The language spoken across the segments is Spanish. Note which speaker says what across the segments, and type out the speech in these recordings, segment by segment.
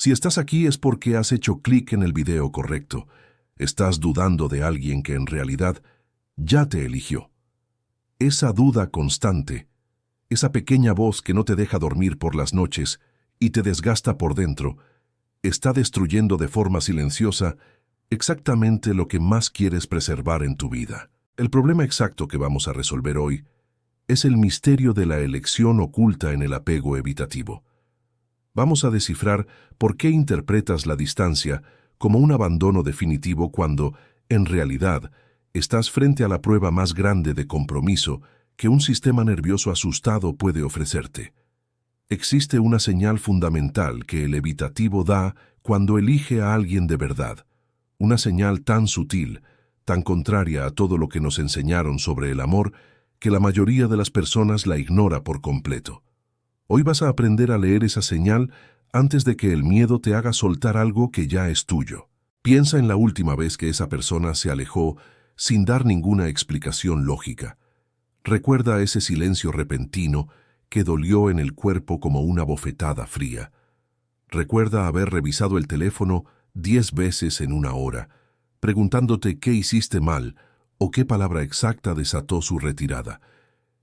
Speaker 1: Si estás aquí es porque has hecho clic en el video correcto. Estás dudando de alguien que en realidad ya te eligió. Esa duda constante, esa pequeña voz que no te deja dormir por las noches y te desgasta por dentro, está destruyendo de forma silenciosa exactamente lo que más quieres preservar en tu vida. El problema exacto que vamos a resolver hoy es el misterio de la elección oculta en el apego evitativo. Vamos a descifrar por qué interpretas la distancia como un abandono definitivo cuando, en realidad, estás frente a la prueba más grande de compromiso que un sistema nervioso asustado puede ofrecerte. Existe una señal fundamental que el evitativo da cuando elige a alguien de verdad, una señal tan sutil, tan contraria a todo lo que nos enseñaron sobre el amor, que la mayoría de las personas la ignora por completo. Hoy vas a aprender a leer esa señal antes de que el miedo te haga soltar algo que ya es tuyo. Piensa en la última vez que esa persona se alejó sin dar ninguna explicación lógica. Recuerda ese silencio repentino que dolió en el cuerpo como una bofetada fría. Recuerda haber revisado el teléfono 10 veces en una hora, preguntándote qué hiciste mal o qué palabra exacta desató su retirada.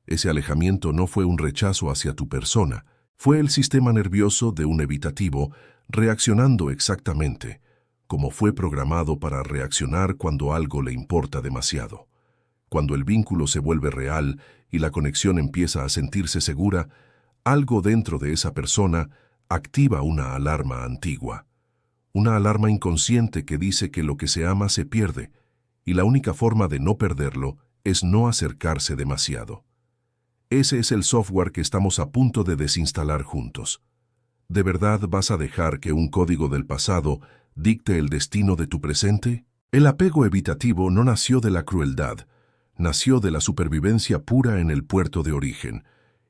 Speaker 1: Ese alejamiento no fue un rechazo hacia tu persona, fue el sistema nervioso de un evitativo reaccionando exactamente como fue programado para reaccionar cuando algo le importa demasiado. Cuando el vínculo se vuelve real y la conexión empieza a sentirse segura, algo dentro de esa persona activa una alarma antigua. Una alarma inconsciente que dice que lo que se ama se pierde, y la única forma de no perderlo es no acercarse demasiado. Ese es el software que estamos a punto de desinstalar juntos. ¿De verdad vas a dejar que un código del pasado dicte el destino de tu presente? El apego evitativo no nació de la crueldad, nació de la supervivencia pura en el puerto de origen.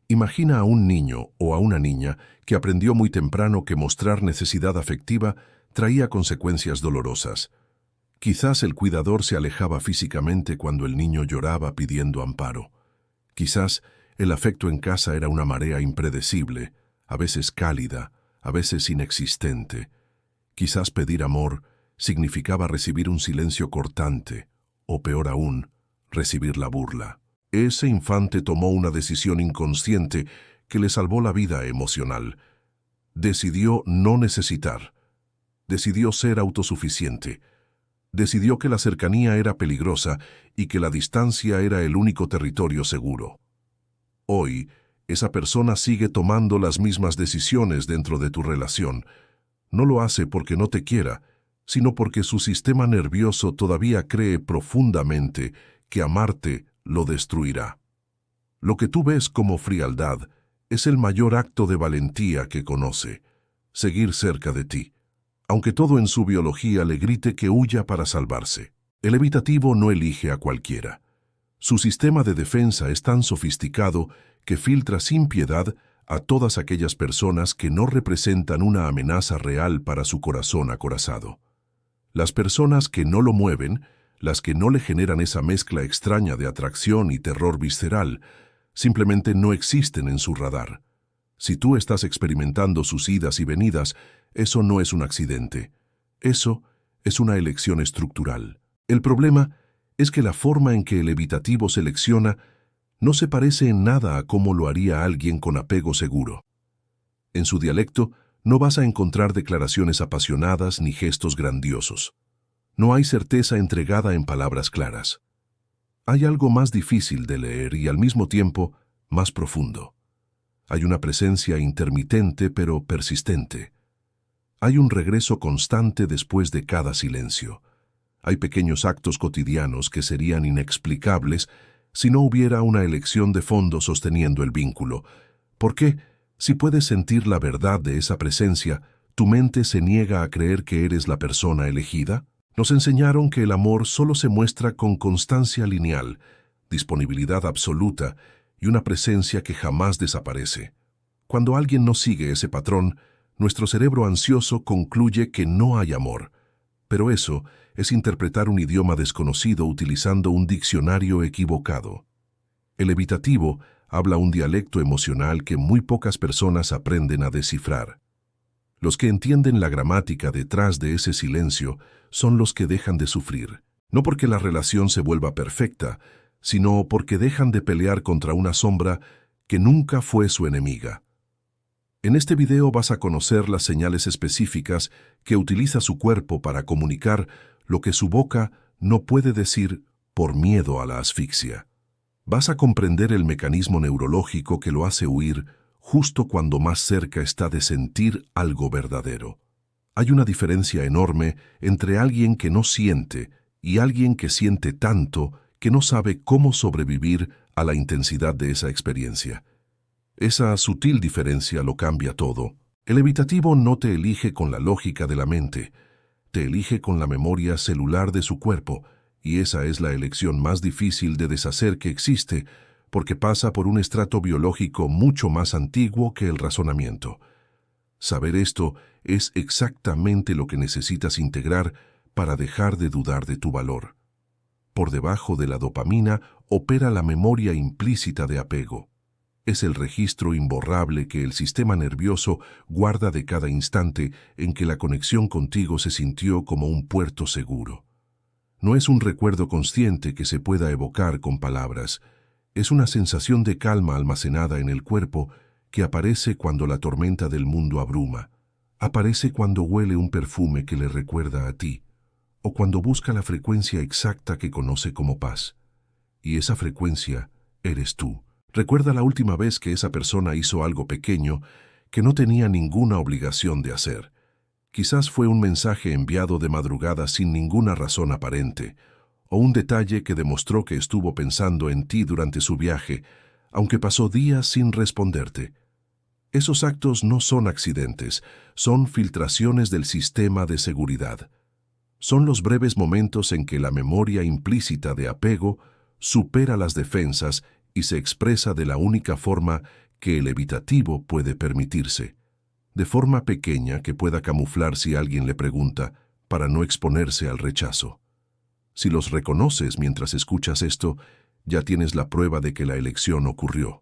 Speaker 1: Imagina a un niño o a una niña que aprendió muy temprano que mostrar necesidad afectiva traía consecuencias dolorosas. Quizás el cuidador se alejaba físicamente cuando el niño lloraba pidiendo amparo. Quizás el afecto en casa era una marea impredecible, a veces cálida, a veces inexistente. Quizás pedir amor significaba recibir un silencio cortante, o peor aún, recibir la burla. Ese infante tomó una decisión inconsciente que le salvó la vida emocional. Decidió no necesitar. Decidió ser autosuficiente. Decidió que la cercanía era peligrosa y que la distancia era el único territorio seguro. Hoy, esa persona sigue tomando las mismas decisiones dentro de tu relación. No lo hace porque no te quiera, sino porque su sistema nervioso todavía cree profundamente que amarte lo destruirá. Lo que tú ves como frialdad es el mayor acto de valentía que conoce, seguir cerca de ti, aunque todo en su biología le grite que huya para salvarse. El evitativo no elige a cualquiera. Su sistema de defensa es tan sofisticado que filtra sin piedad a todas aquellas personas que no representan una amenaza real para su corazón acorazado. Las personas que no lo mueven, las que no le generan esa mezcla extraña de atracción y terror visceral, simplemente no existen en su radar. Si tú estás experimentando sus idas y venidas, eso no es un accidente. Eso es una elección estructural. El problema es que la forma en que el evitativo selecciona no se parece en nada a cómo lo haría alguien con apego seguro. En su dialecto no vas a encontrar declaraciones apasionadas ni gestos grandiosos. No hay certeza entregada en palabras claras. Hay algo más difícil de leer y al mismo tiempo más profundo. Hay una presencia intermitente pero persistente. Hay un regreso constante después de cada silencio. Hay pequeños actos cotidianos que serían inexplicables si no hubiera una elección de fondo sosteniendo el vínculo. ¿Por qué? Si puedes sentir la verdad de esa presencia, ¿tu mente se niega a creer que eres la persona elegida? Nos enseñaron que el amor solo se muestra con constancia lineal, disponibilidad absoluta y una presencia que jamás desaparece. Cuando alguien no sigue ese patrón, nuestro cerebro ansioso concluye que no hay amor. Pero eso es interpretar un idioma desconocido utilizando un diccionario equivocado. El evitativo habla un dialecto emocional que muy pocas personas aprenden a descifrar. Los que entienden la gramática detrás de ese silencio son los que dejan de sufrir, no porque la relación se vuelva perfecta, sino porque dejan de pelear contra una sombra que nunca fue su enemiga. En este video vas a conocer las señales específicas que utiliza su cuerpo para comunicar lo que su boca no puede decir por miedo a la asfixia. Vas a comprender el mecanismo neurológico que lo hace huir justo cuando más cerca está de sentir algo verdadero. Hay una diferencia enorme entre alguien que no siente y alguien que siente tanto que no sabe cómo sobrevivir a la intensidad de esa experiencia. Esa sutil diferencia lo cambia todo. El evitativo no te elige con la lógica de la mente, te elige con la memoria celular de su cuerpo, y esa es la elección más difícil de deshacer que existe, porque pasa por un estrato biológico mucho más antiguo que el razonamiento. Saber esto es exactamente lo que necesitas integrar para dejar de dudar de tu valor. Por debajo de la dopamina opera la memoria implícita de apego. Es el registro imborrable que el sistema nervioso guarda de cada instante en que la conexión contigo se sintió como un puerto seguro. No es un recuerdo consciente que se pueda evocar con palabras. Es una sensación de calma almacenada en el cuerpo que aparece cuando la tormenta del mundo abruma. Aparece cuando huele un perfume que le recuerda a ti, o cuando busca la frecuencia exacta que conoce como paz. Y esa frecuencia eres tú. Recuerda la última vez que esa persona hizo algo pequeño que no tenía ninguna obligación de hacer. Quizás fue un mensaje enviado de madrugada sin ninguna razón aparente, o un detalle que demostró que estuvo pensando en ti durante su viaje, aunque pasó días sin responderte. Esos actos no son accidentes, son filtraciones del sistema de seguridad. Son los breves momentos en que la memoria implícita de apego supera las defensas y se expresa de la única forma que el evitativo puede permitirse, de forma pequeña que pueda camuflar si alguien le pregunta, para no exponerse al rechazo. Si los reconoces mientras escuchas esto, ya tienes la prueba de que la elección ocurrió.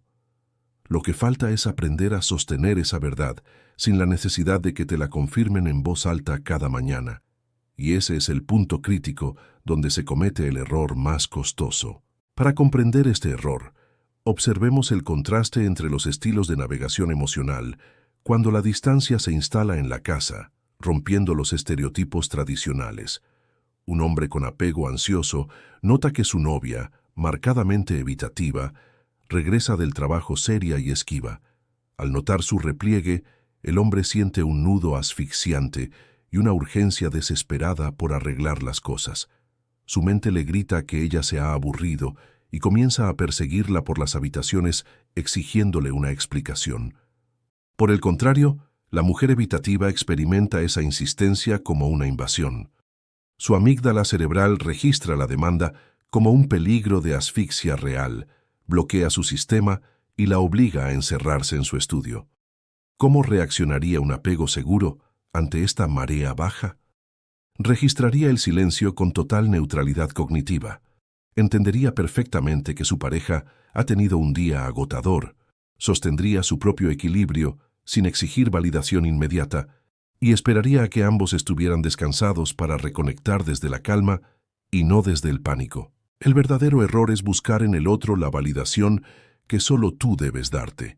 Speaker 1: Lo que falta es aprender a sostener esa verdad, sin la necesidad de que te la confirmen en voz alta cada mañana. Y ese es el punto crítico donde se comete el error más costoso. Para comprender este error, observemos el contraste entre los estilos de navegación emocional cuando la distancia se instala en la casa, rompiendo los estereotipos tradicionales. Un hombre con apego ansioso nota que su novia, marcadamente evitativa, regresa del trabajo seria y esquiva. Al notar su repliegue, el hombre siente un nudo asfixiante y una urgencia desesperada por arreglar las cosas. Su mente le grita que ella se ha aburrido y comienza a perseguirla por las habitaciones exigiéndole una explicación. Por el contrario, la mujer evitativa experimenta esa insistencia como una invasión. Su amígdala cerebral registra la demanda como un peligro de asfixia real, bloquea su sistema y la obliga a encerrarse en su estudio. ¿Cómo reaccionaría un apego seguro ante esta marea baja? Registraría el silencio con total neutralidad cognitiva. Entendería perfectamente que su pareja ha tenido un día agotador, sostendría su propio equilibrio sin exigir validación inmediata y esperaría a que ambos estuvieran descansados para reconectar desde la calma y no desde el pánico. El verdadero error es buscar en el otro la validación que solo tú debes darte.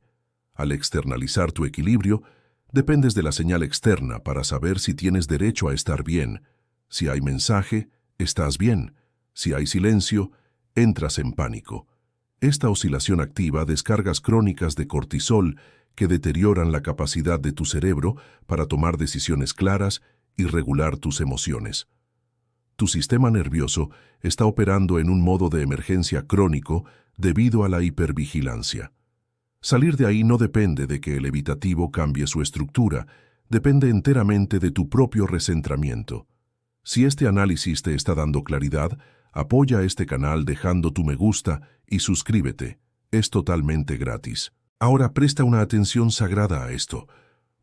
Speaker 1: Al externalizar tu equilibrio, dependes de la señal externa para saber si tienes derecho a estar bien. Si hay mensaje, estás bien. Si hay silencio, entras en pánico. Esta oscilación activa descargas crónicas de cortisol que deterioran la capacidad de tu cerebro para tomar decisiones claras y regular tus emociones. Tu sistema nervioso está operando en un modo de emergencia crónico debido a la hipervigilancia. Salir de ahí no depende de que el evitativo cambie su estructura, depende enteramente de tu propio recentramiento. Si este análisis te está dando claridad, apoya este canal dejando tu me gusta y suscríbete. Es totalmente gratis. Ahora presta una atención sagrada a esto,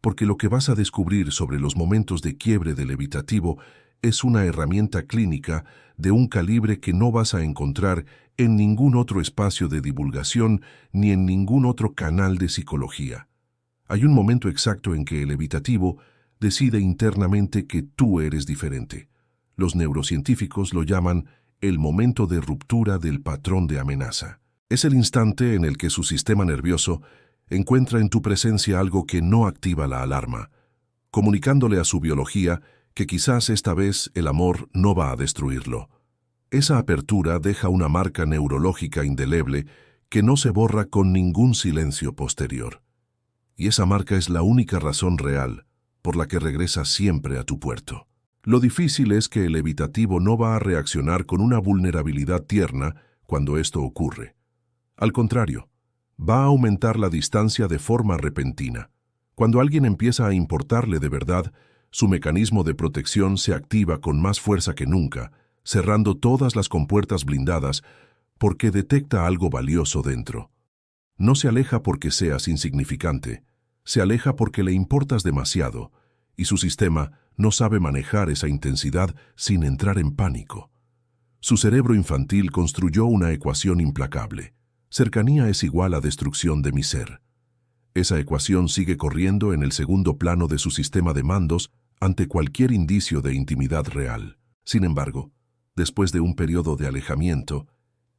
Speaker 1: porque lo que vas a descubrir sobre los momentos de quiebre del evitativo es una herramienta clínica de un calibre que no vas a encontrar en ningún otro espacio de divulgación ni en ningún otro canal de psicología. Hay un momento exacto en que el evitativo decide internamente que tú eres diferente. Los neurocientíficos lo llaman el momento de ruptura del patrón de amenaza. Es el instante en el que su sistema nervioso encuentra en tu presencia algo que no activa la alarma, comunicándole a su biología que quizás esta vez el amor no va a destruirlo. Esa apertura deja una marca neurológica indeleble que no se borra con ningún silencio posterior. Y esa marca es la única razón real por la que regresas siempre a tu puerto. Lo difícil es que el evitativo no va a reaccionar con una vulnerabilidad tierna cuando esto ocurre. Al contrario, va a aumentar la distancia de forma repentina. Cuando alguien empieza a importarle de verdad, su mecanismo de protección se activa con más fuerza que nunca, cerrando todas las compuertas blindadas porque detecta algo valioso dentro. No se aleja porque seas insignificante, se aleja porque le importas demasiado, y su sistema no sabe manejar esa intensidad sin entrar en pánico. Su cerebro infantil construyó una ecuación implacable. Cercanía es igual a destrucción de mi ser. Esa ecuación sigue corriendo en el segundo plano de su sistema de mandos ante cualquier indicio de intimidad real. Sin embargo, después de un periodo de alejamiento,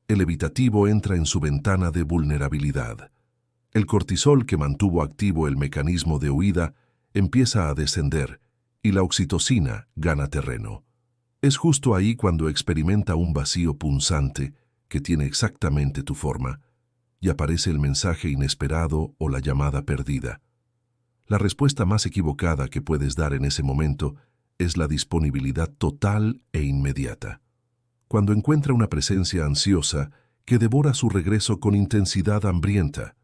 Speaker 1: el evitativo entra en su ventana de vulnerabilidad. El cortisol que mantuvo activo el mecanismo de huida empieza a descender y la oxitocina gana terreno. Es justo ahí cuando experimenta un vacío punzante que tiene exactamente tu forma y aparece el mensaje inesperado o la llamada perdida. La respuesta más equivocada que puedes dar en ese momento es la disponibilidad total e inmediata. Cuando encuentra una presencia ansiosa que devora su regreso con intensidad hambrienta,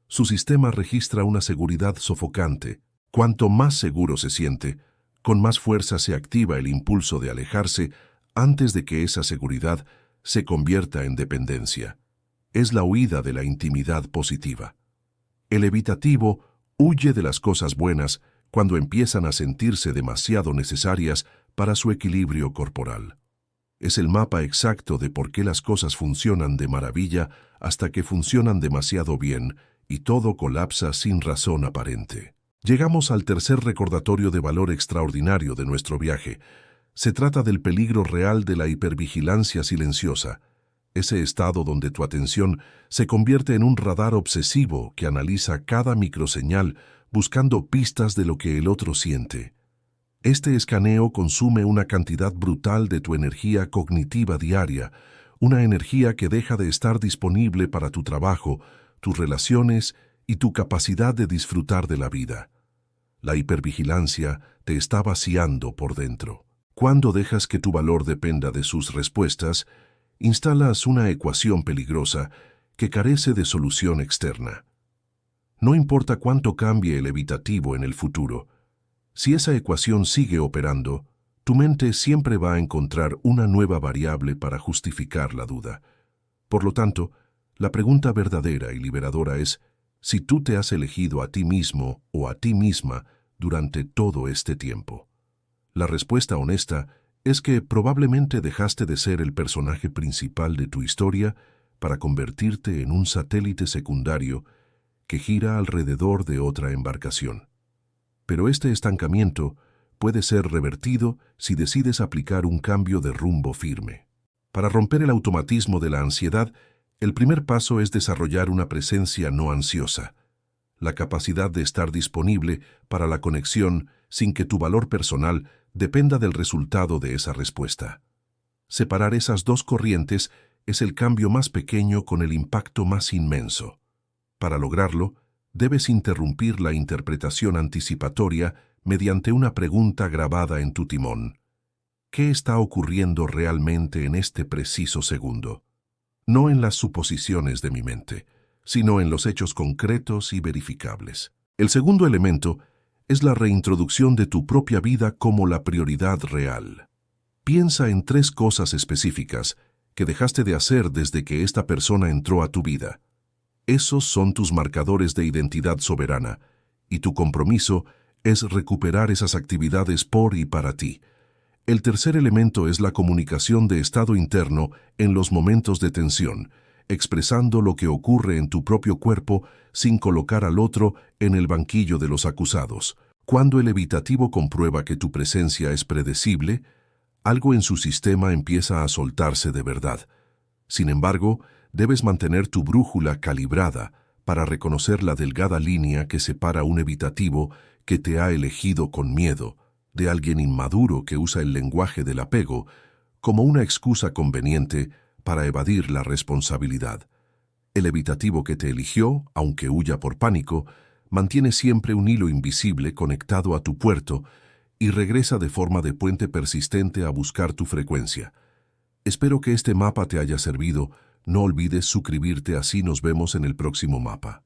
Speaker 1: su sistema registra una seguridad sofocante. Cuanto más seguro se siente, con más fuerza se activa el impulso de alejarse antes de que esa seguridad se convierta en dependencia. Es la huida de la intimidad positiva. El evitativo huye de las cosas buenas cuando empiezan a sentirse demasiado necesarias para su equilibrio corporal. Es el mapa exacto de por qué las cosas funcionan de maravilla hasta que funcionan demasiado bien y todo colapsa sin razón aparente. Llegamos al tercer recordatorio de valor extraordinario de nuestro viaje. Se trata del peligro real de la hipervigilancia silenciosa, ese estado donde tu atención se convierte en un radar obsesivo que analiza cada microseñal buscando pistas de lo que el otro siente. Este escaneo consume una cantidad brutal de tu energía cognitiva diaria, una energía que deja de estar disponible para tu trabajo, tus relaciones y tu capacidad de disfrutar de la vida. La hipervigilancia te está vaciando por dentro. Cuando dejas que tu valor dependa de sus respuestas, instalas una ecuación peligrosa que carece de solución externa. No importa cuánto cambie el evitativo en el futuro, si esa ecuación sigue operando, tu mente siempre va a encontrar una nueva variable para justificar la duda. Por lo tanto, la pregunta verdadera y liberadora es si tú te has elegido a ti mismo o a ti misma durante todo este tiempo. La respuesta honesta es que probablemente dejaste de ser el personaje principal de tu historia para convertirte en un satélite secundario que gira alrededor de otra embarcación. Pero este estancamiento puede ser revertido si decides aplicar un cambio de rumbo firme. Para romper el automatismo de la ansiedad, el primer paso es desarrollar una presencia no ansiosa, la capacidad de estar disponible para la conexión sin que tu valor personal dependa del resultado de esa respuesta. Separar esas dos corrientes es el cambio más pequeño con el impacto más inmenso. Para lograrlo, debes interrumpir la interpretación anticipatoria mediante una pregunta grabada en tu timón. ¿Qué está ocurriendo realmente en este preciso segundo? No en las suposiciones de mi mente, sino en los hechos concretos y verificables. El segundo elemento es la reintroducción de tu propia vida como la prioridad real. Piensa en 3 cosas específicas que dejaste de hacer desde que esta persona entró a tu vida. Esos son tus marcadores de identidad soberana, y tu compromiso es recuperar esas actividades por y para ti. El tercer elemento es la comunicación de estado interno en los momentos de tensión, expresando lo que ocurre en tu propio cuerpo sin colocar al otro en el banquillo de los acusados. Cuando el evitativo comprueba que tu presencia es predecible, algo en su sistema empieza a soltarse de verdad. Sin embargo, debes mantener tu brújula calibrada para reconocer la delgada línea que separa un evitativo que te ha elegido con miedo de alguien inmaduro que usa el lenguaje del apego como una excusa conveniente para evadir la responsabilidad. El evitativo que te eligió, aunque huya por pánico, mantiene siempre un hilo invisible conectado a tu puerto y regresa de forma de puente persistente a buscar tu frecuencia. Espero que este mapa te haya servido. No olvides suscribirte, así nos vemos en el próximo mapa.